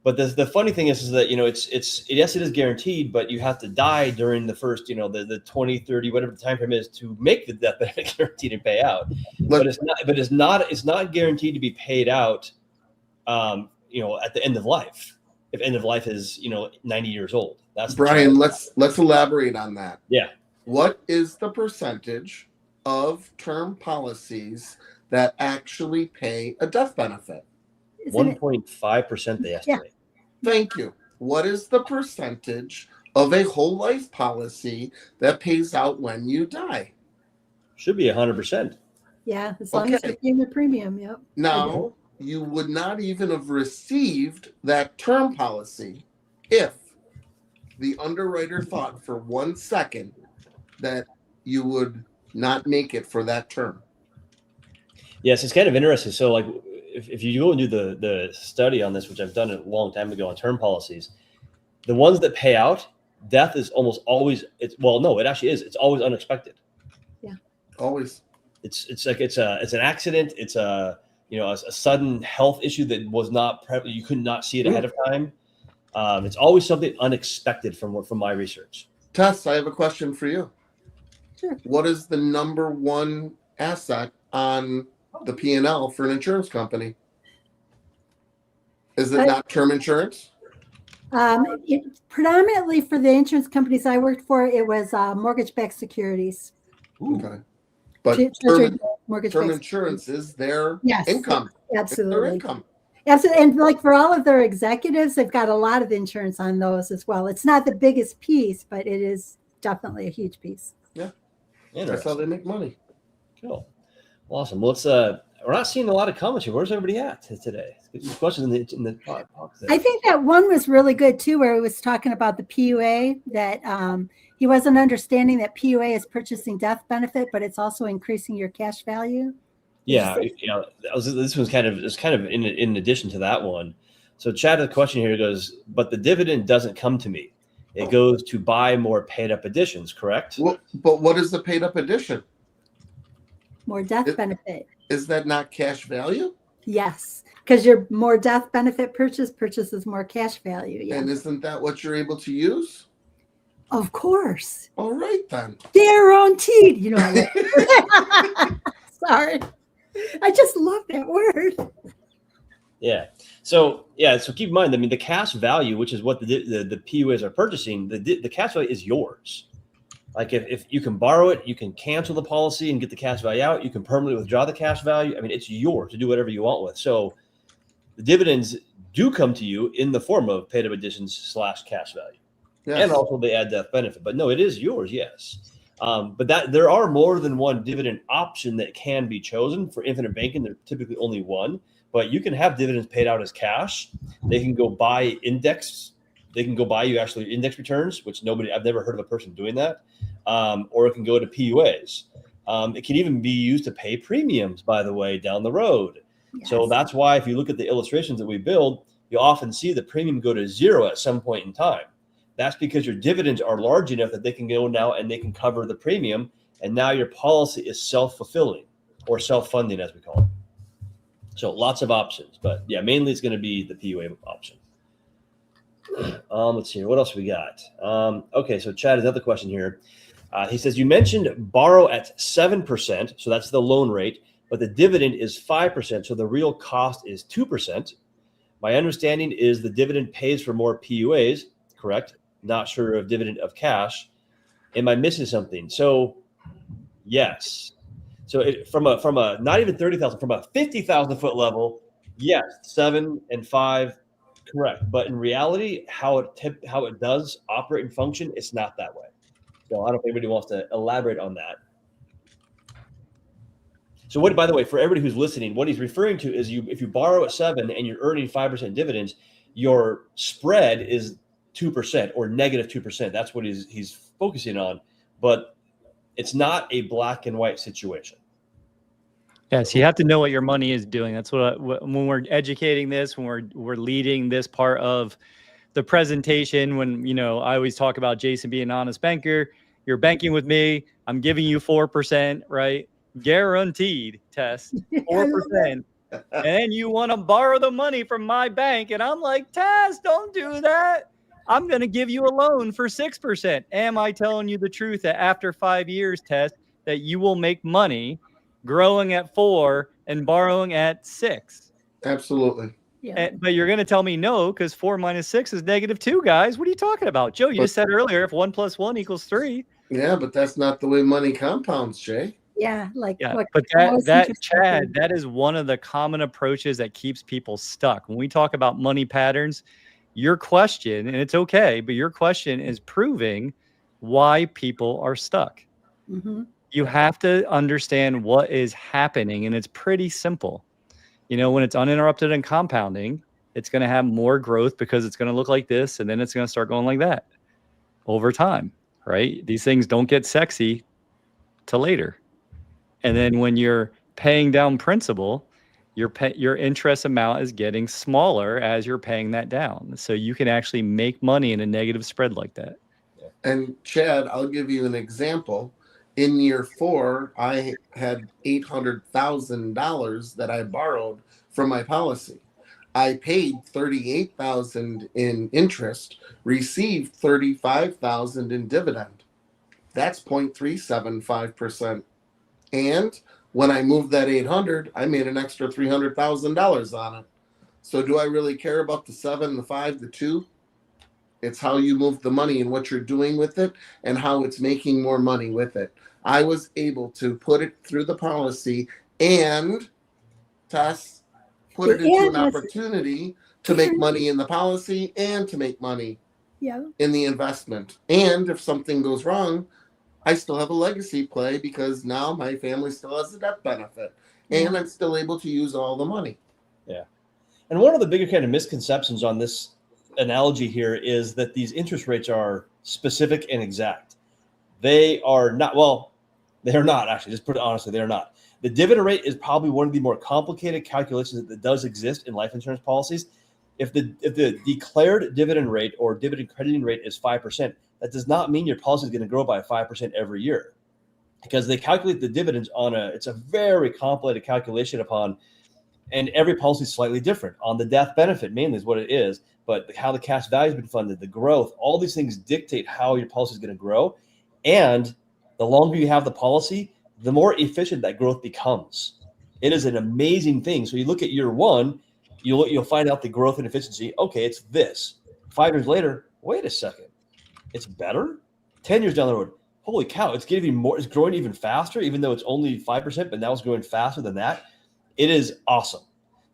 But the funny thing is that, yes, it is guaranteed, but you have to die during the first, the 20, 30, whatever the time frame is to make the death benefit guaranteed and pay out. But it's not guaranteed to be paid out, at the end of life. If end of life is, 90 years old. That's Brian, let's elaborate on that. Yeah. What is the percentage of term policies that actually pay a death benefit? 1.5% they estimate. Yeah. Thank you. What is the percentage of a whole life policy that pays out when you die? Should be 100%. Yeah, as long as you're paying the premium. Yep. Now, you would not even have received that term policy if the underwriter thought for 1 second that you would not make it for that term. Yes, it's kind of interesting. So, like, if you go and do the study on this, which I've done a long time ago on term policies, the ones that pay out, death is almost always it actually is. It's always unexpected. Yeah. Always. It's like it's an accident. It's a sudden health issue that was not you could not see it ahead of time. It's always something unexpected from my research. Tess, I have a question for you. Sure. What is the number one asset on the P&L for an insurance company? Is it not term insurance? Predominantly for the insurance companies I worked for, it was mortgage-backed securities. Okay. But term insurance is their income. Absolutely. It's their income. Absolutely. And like for all of their executives, they've got a lot of insurance on those as well. It's not the biggest piece, but it is definitely a huge piece. Yeah. That's how they make money. Cool. Awesome. Well, we're not seeing a lot of comments here. Where's everybody at today? Questions in the talk. I think that one was really good too, where he was talking about the PUA, that he wasn't understanding that PUA is purchasing death benefit, but it's also increasing your cash value. Yeah, this was kind of in addition to that one. So Chad, the question here goes, but the dividend doesn't come to me. It goes to buy more paid up additions, correct? Well, but what is the paid up addition? More death benefit. Is that not cash value? Yes, because your more death benefit purchases more cash value. Yeah, And isn't that what you're able to use? of course. All right, then. Guaranteed. You know, sorry. I just love that word. Yeah. So keep in mind, I mean, the cash value, which is what the PUAs are purchasing, the cash value is yours. Like if you can borrow it, you can cancel the policy and get the cash value out. You can permanently withdraw the cash value. I mean, it's yours to do whatever you want with. So the dividends do come to you in the form of paid up additions / cash value. Yes. And also the add death benefit. But no, it is yours, yes. But that there are more than one dividend option that can be chosen. For infinite banking, there's typically only one. But you can have dividends paid out as cash. They can go buy index. They can go buy you actually index returns, which I've never heard of a person doing that. Or it can go to PUAs. It can even be used to pay premiums, by the way, down the road. Yes. So that's why if you look at the illustrations that we build, you often see the premium go to zero at some point in time. That's because your dividends are large enough that they can go now and they can cover the premium. And now your policy is self-fulfilling or self-funding, as we call it. So lots of options, but yeah, mainly it's going to be the PUA option. Let's see, what else we got? Okay, so Chad has another question here. He says, you mentioned borrow at 7%, so that's the loan rate, but the dividend is 5%, so the real cost is 2%. My understanding is the dividend pays for more PUAs, correct? Not sure of dividend of cash. Am I missing something? So yes. So from a not even 30,000, from a 50,000 foot level, yes, 7 and 5, correct. But in reality, how it does operate and function, it's not that way. So I don't know if anybody wants to elaborate on that. So what, by the way, for everybody who's listening, what he's referring to is if you borrow at 7 and you're earning 5% dividends, your spread is 2% or negative 2%. That's what he's focusing on. But it's not a black and white situation. Yes, you have to know what your money is doing. That's when we're educating this, when we're leading this part of the presentation. When I always talk about Jason being an honest banker. You're banking with me. I'm giving you 4%, right? Guaranteed test 4%. And you want to borrow the money from my bank, and I'm like, Tess, don't do that. I'm going to give you a loan for 6%. Am I telling you the truth that after 5 years, Tess, that you will make money growing at 4 and borrowing at 6? Absolutely. Yeah. But you're going to tell me no, because 4 minus 6 is -2, guys. What are you talking about? Joe, you just said earlier, if 1 + 1 = 3. Yeah, but that's not the way money compounds, Jay. Yeah, but Chad, that is one of the common approaches that keeps people stuck. When we talk about money patterns, your question, and it's okay, but your question is proving why people are stuck. Mm-hmm. You have to understand what is happening, and it's pretty simple. When it's uninterrupted and compounding, it's going to have more growth because it's going to look like this, and then it's going to start going like that over time, right? These things don't get sexy till later. And then when you're paying down principal, your interest amount is getting smaller as you're paying that down. So you can actually make money in a negative spread like that. And Chad, I'll give you an example. In year 4, I had $800,000 that I borrowed from my policy. I paid $38,000 in interest, received $35,000 in dividend. That's 0.375%. And when I moved that 800, I made an extra $300,000 on it. So do I really care about the 7, the 5, the 2? It's how you move the money and what you're doing with it and how it's making more money with it. I was able to put it through the policy and put it into an opportunity to make money in the policy and to make money in the investment. And if something goes wrong, I still have a legacy play because now my family still has a death benefit and I'm still able to use all the money. Yeah. And one of the bigger kind of misconceptions on this analogy here is that these interest rates are specific and exact. They are not. Well, they are not, actually. Just put it honestly, they are not. The dividend rate is probably one of the more complicated calculations that does exist in life insurance policies. if the declared dividend rate or dividend crediting rate is 5%, that does not mean your policy is going to grow by 5% every year, because they calculate the dividends it's a very complicated calculation upon, and every policy is slightly different. On the death benefit mainly is what it is, but how the cash value has been funded, the growth, all these things dictate how your policy is going to grow. And the longer you have the policy, the more efficient that growth becomes. It is an amazing thing. So you look at year one, you'll find out the growth and efficiency. Okay, it's this. 5 years later, wait a second, it's better. 10 years down the road, holy cow, it's getting more. It's growing even faster, even though it's only 5%, but now it's growing faster than that. It is awesome.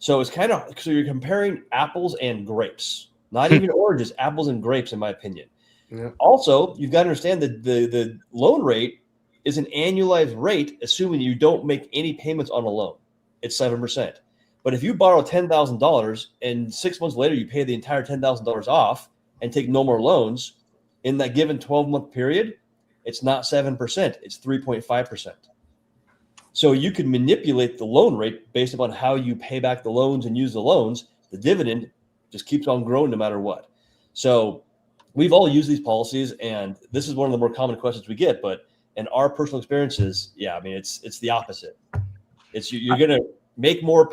So it's so you're comparing apples and grapes, not even oranges, apples and grapes, in my opinion. Yeah. Also, you've got to understand that the loan rate is an annualized rate, assuming you don't make any payments on a loan. It's 7%. But if you borrow $10,000 and 6 months later you pay the entire $10,000 off and take no more loans, in that given 12-month period, it's not 7%, it's 3.5%. So you can manipulate the loan rate based upon how you pay back the loans and use the loans. The dividend just keeps on growing no matter what. So we've all used these policies, and this is one of the more common questions we get. But in our personal experiences, yeah, I mean, it's the opposite. It's you're going to make more,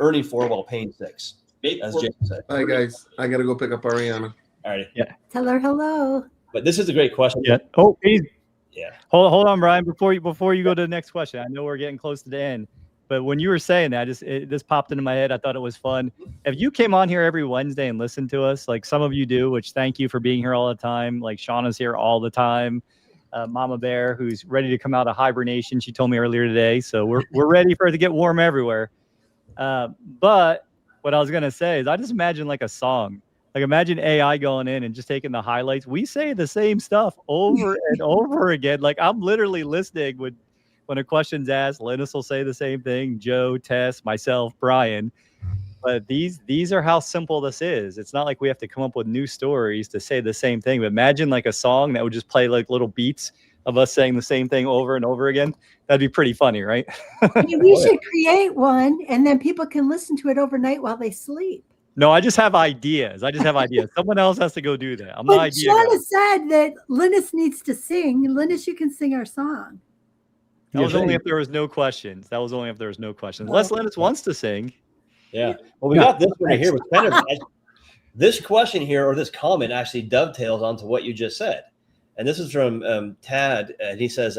earning 4 while paying 6, as Jason said. Hi, guys. I got to go pick up Ariana. All right. Yeah. Tell her hello. But this is a great question. Yeah. Oh, please. Yeah. Hold on, Brian. Before you go to the next question, I know we're getting close to the end, but when you were saying that, this popped into my head. I thought it was fun. If you came on here every Wednesday and listened to us, like some of you do, which thank you for being here all the time. Like Shauna's here all the time. Mama Bear, who's ready to come out of hibernation. She told me earlier today, so we're ready for it to get warm everywhere. But what I was gonna say is, I just imagine like a song. Like imagine AI going in and just taking the highlights. We say the same stuff over and over again. Like I'm literally listening when a question's asked. Linus will say the same thing. Joe, Tess, myself, Brian. But these are how simple this is. It's not like we have to come up with new stories to say the same thing. But imagine like a song that would just play like little beats of us saying the same thing over and over again. That'd be pretty funny, right? We should create one, and then people can listen to it overnight while they sleep. No, I just have ideas. Someone else has to go do that. I'm the idea guy. Shauna said that Linus needs to sing. Linus, you can sing our song. That was only if there was no questions. Unless Linus wants to sing. Yeah. Well, we got this one right here. Which kind of this question here, or this comment, actually dovetails onto what you just said. And this is from Tad, and he says,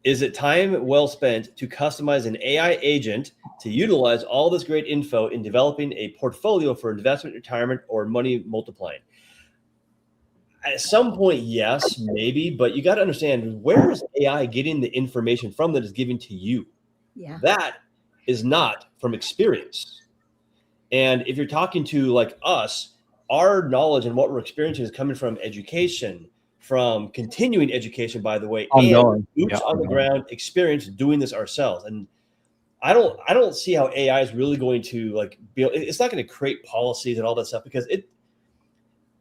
is it time well spent to customize an AI agent to utilize all this great info in developing a portfolio for investment, retirement, or money multiplying? At some point, yes, maybe, but you got to understand, where is AI getting the information from that is given to you? Yeah. That is not from experience. And if you're talking to like us, our knowledge and what we're experiencing is coming from education, from continuing education, by the way, and boots on the ground experience doing this ourselves. And I don't see how AI is really going to it's not going to create policies and all that stuff, because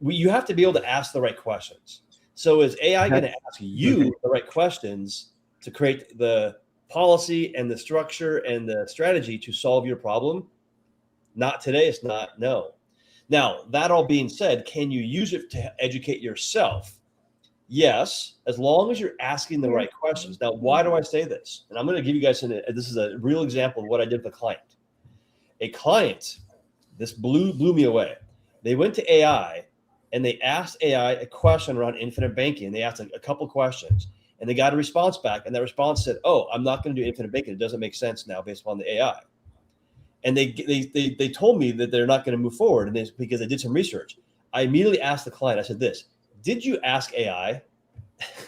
you have to be able to ask the right questions. So is AI going to ask you the right questions to create the policy and the structure and the strategy to solve your problem? Not today. It's not. No. Now, that all being said, can you use it to educate yourself? Yes, as long as you're asking the right questions. Now, why do I say this? And I'm going to give you guys this is a real example of what I did with a client. A client, this blew me away. They went to AI and they asked AI a question around infinite banking. They asked a couple questions and they got a response back. And that response said, "Oh, I'm not going to do infinite banking. It doesn't make sense now based upon the AI." And they told me that they're not going to move forward, and because they did some research. I immediately asked the client, I said this: "Did you ask AI?"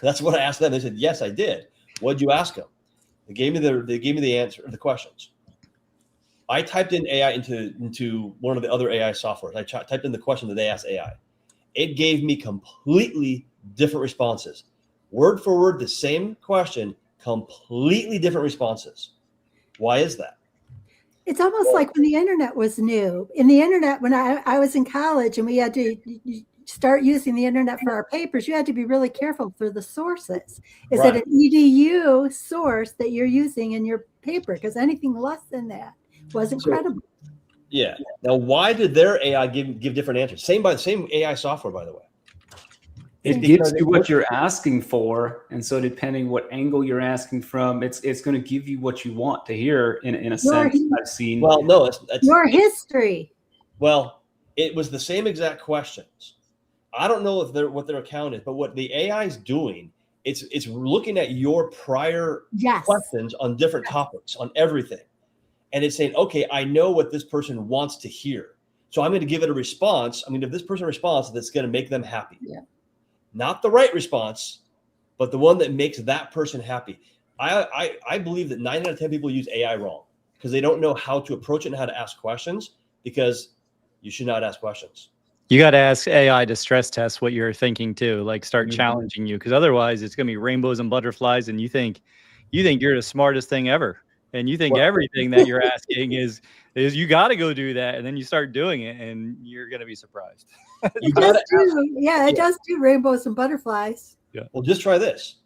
That's what I asked them. They said, "Yes, I did." What'd you ask them? They gave me the answer, the questions. I typed in AI into one of the other AI softwares. I typed in the question that they asked AI. It gave me completely different responses. Word for word, the same question, completely different responses. Why is that? It's almost like when the internet was new. In the internet, when I was in college and we had to start using the internet for our papers, you had to be really careful for the sources. Is it an EDU source that you're using in your paper? Because anything less than that wasn't credible. Yeah. Now, why did their AI give different answers? Same AI software, by the way. It gives you what you're asking for, and so depending what angle you're asking from, it's going to give you what you want to hear. In a sense, I've seen. Well, no, it's your history. Well, it was the same exact questions. I don't know if what their account is, but what the AI is doing, it's looking at your prior questions on different topics, on everything. And it's saying, okay, I know what this person wants to hear. So I'm going to give it a response. If this person responds, that's going to make them happy. Yeah. Not the right response, but the one that makes that person happy. I believe that 9 out of 10 people use AI wrong because they don't know how to approach it and how to ask questions, because you should not ask questions. You got to ask AI to stress test what you're thinking too, like start challenging you, because otherwise it's going to be rainbows and butterflies, and you think you're the smartest thing ever, and you think everything that you're asking is you got to go do that, and then you start doing it, and you're going to be surprised. It does do rainbows and butterflies. Yeah. Well, just try this.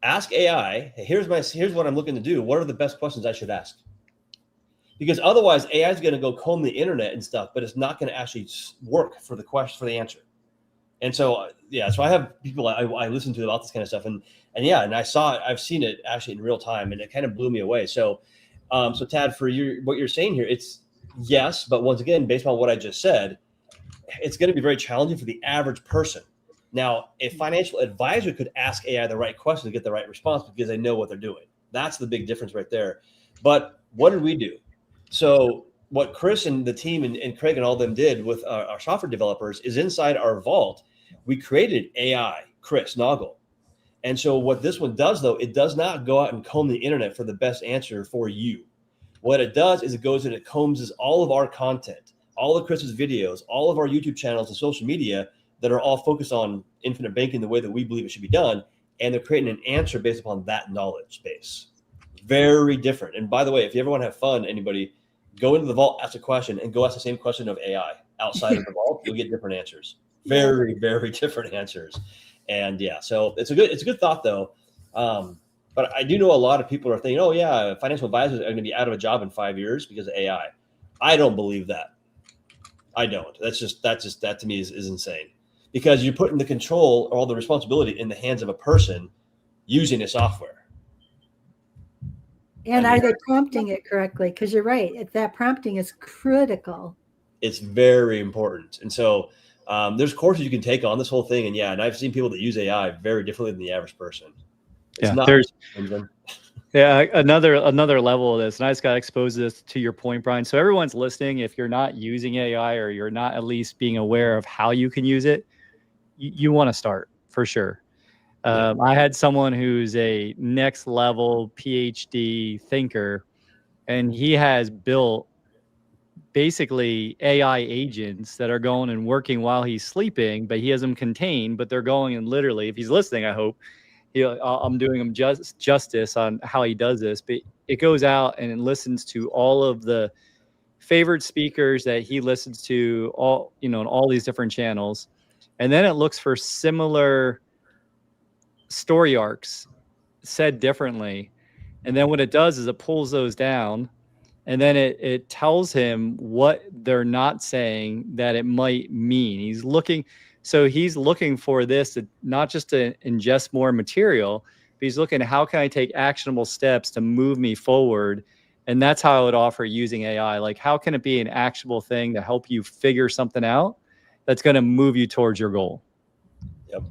Ask AI, hey, here's what I'm looking to do. What are the best questions I should ask? Because otherwise AI is going to go comb the internet and stuff, but it's not going to actually work for the question, for the answer. And so, so I have people I listen to about this kind of stuff, and I've seen it actually in real time, and it kind of blew me away. So, Tad, for what you're saying here, it's yes, but once again, based on what I just said, it's going to be very challenging for the average person. Now, a financial advisor could ask AI the right question to get the right response because they know what they're doing. That's the big difference right there. But what did we do? So what Chris and the team and Craig and all of them did with our software developers is inside our vault, we created AI, Chris Noggle. And so what this one does, though, it does not go out and comb the internet for the best answer for you. What it does is it goes and it combs all of our content, all of Chris's videos, all of our YouTube channels and social media that are all focused on infinite banking the way that we believe it should be done. And they're creating an answer based upon that knowledge base. Very different. And by the way, if you ever want to have fun, anybody, go into the vault, ask a question, and go ask the same question of AI outside of the vault. You'll get different answers. Very, very different answers. And so it's a good thought though. But I do know a lot of people are thinking, oh yeah, financial advisors are going to be out of a job in 5 years because of AI. I don't believe that. I don't. That to me is insane, because you're putting the control or all the responsibility in the hands of a person using a software. And are they prompting it correctly? Because you're right. That prompting is critical. It's very important. And so there's courses you can take on this whole thing. And I've seen people that use AI very differently than the average person. There's another level of this. And I just got to expose this to your point, Brian. So everyone's listening. If you're not using AI, or you're not at least being aware of how you can use it, you want to start for sure. I had someone who's a next level PhD thinker, and he has built basically AI agents that are going and working while he's sleeping, but he has them contained, but they're going and literally, if he's listening, I hope I'm doing him justice on how he does this, but it goes out and it listens to all of the favorite speakers that he listens to in all these different channels. And then it looks for similar story arcs said differently, and then what it does is it pulls those down, and then it tells him what they're not saying that it might mean. He's looking for this to not just to ingest more material, but he's looking at how can I take actionable steps to move me forward. And that's how I would offer using AI. Like, how can it be an actionable thing to help you figure something out that's going to move you towards your goal? Yep.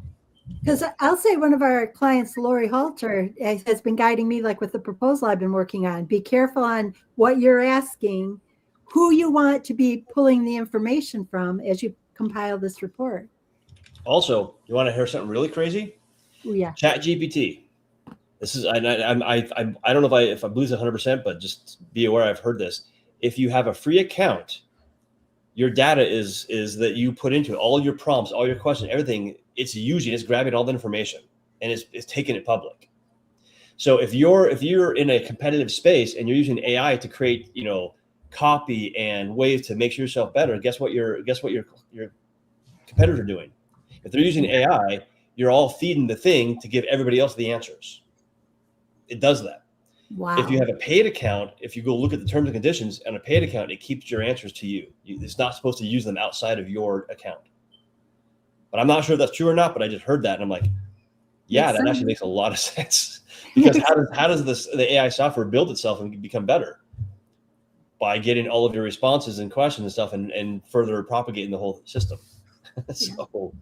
Because I'll say one of our clients, Lori Halter, has been guiding me, like with the proposal I've been working on. Be careful on what you're asking, who you want to be pulling the information from as you compile this report. Also, you want to hear something really crazy? Oh, yeah. ChatGPT. This is I don't know if I believe it 100%, but just be aware. I've heard this. If you have a free account, your data is that you put into all your prompts, all your questions, everything. It's grabbing all the information and it's taking it public. So if you're in a competitive space and you're using AI to create, copy and ways to make yourself better, guess what your competitors are doing? If they're using AI, you're all feeding the thing to give everybody else the answers. It does that. Wow. If you have a paid account, if you go look at the terms and conditions on a paid account, it keeps your answers to you. It's not supposed to use them outside of your account. But I'm not sure if that's true or not, but I just heard that and I'm like, yeah, that actually makes a lot of sense. Because how does the AI software build itself and become better? By getting all of your responses and questions and stuff and further propagating the whole system. So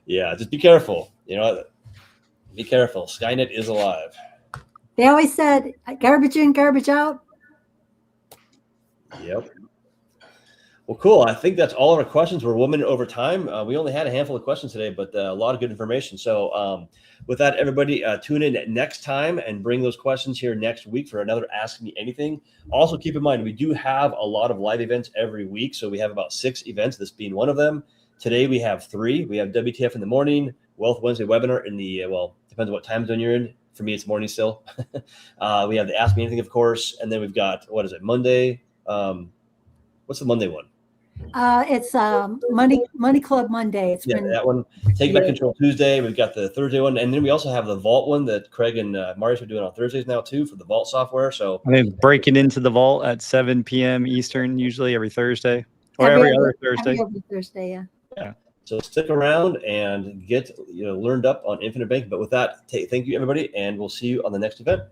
yeah, just be careful. Be careful. Skynet is alive. They always said garbage in, garbage out. Yep. Well, cool. I think that's all of our questions. We're women over time. We only had a handful of questions today, but a lot of good information. So with that, everybody tune in next time and bring those questions here next week for another Ask Me Anything. Also, keep in mind, we do have a lot of live events every week. So we have about 6 events, this being one of them. Today, we have 3. We have WTF in the morning, Wealth Wednesday webinar in the, depends on what time zone you're in. For me, it's morning still. We have the Ask Me Anything, of course. And then we've got, Monday? What's the Monday one? It's Money Club Monday. It's that one. Take Back Control Tuesday. We've got the Thursday one, and then we also have the Vault one that Craig and Marius are doing on Thursdays now too for the Vault software. So I mean, breaking into the vault at 7 p.m. Eastern, usually every Thursday or every other Thursday. Every other Thursday, yeah. So stick around and get learned up on infinite banking. But with that, thank you everybody, and we'll see you on the next event.